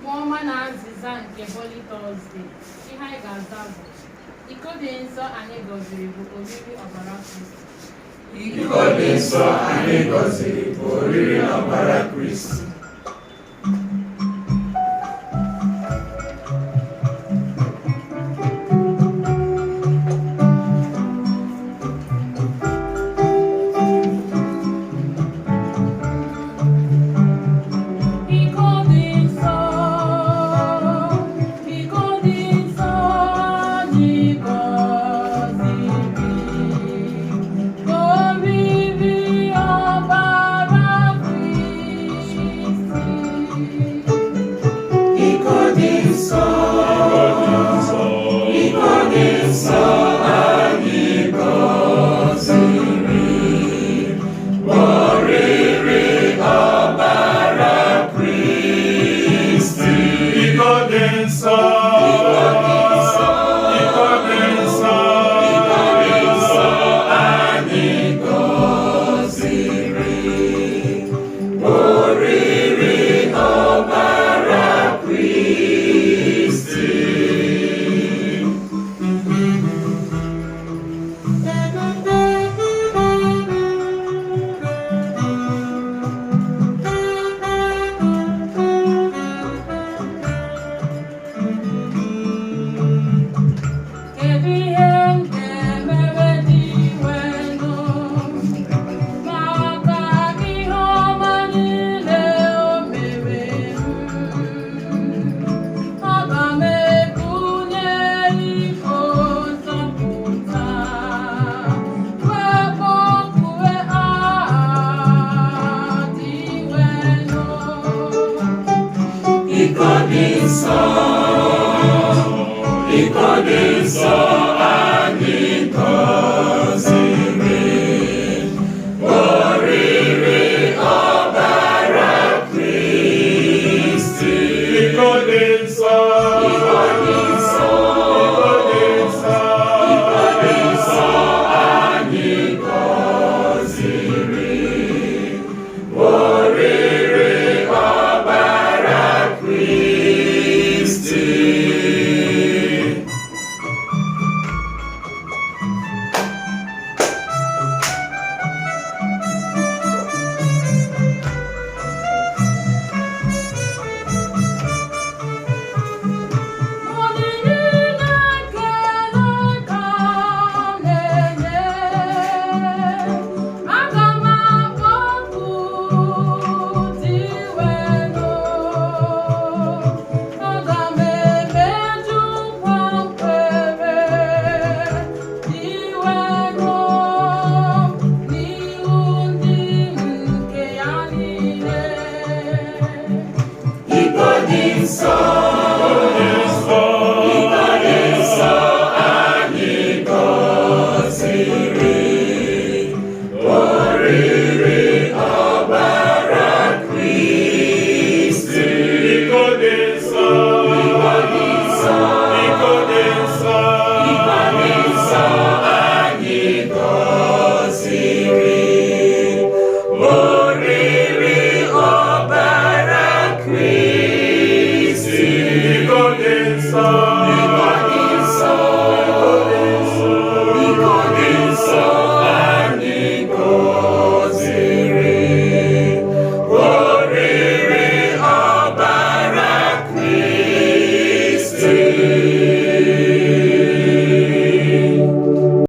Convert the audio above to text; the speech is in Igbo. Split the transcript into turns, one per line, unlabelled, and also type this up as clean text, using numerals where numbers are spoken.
Abụ ọma na azịza nke Holy Thursday. Ihe anyị ga-aza bụ iko dị nsọ anyị gọziri bụ oriri ọbara Kristi.
Iko dị nsọ anyị gọziri bụ oriri ọbara Kristi. Iko dị nsọ anyị gọziri oriri ọbara Kristi. Iko dị nsọ, iko dị nsọ, iko dị nsọ, iko dị nsọ anyị gọziri oriri ọbara Kristi. So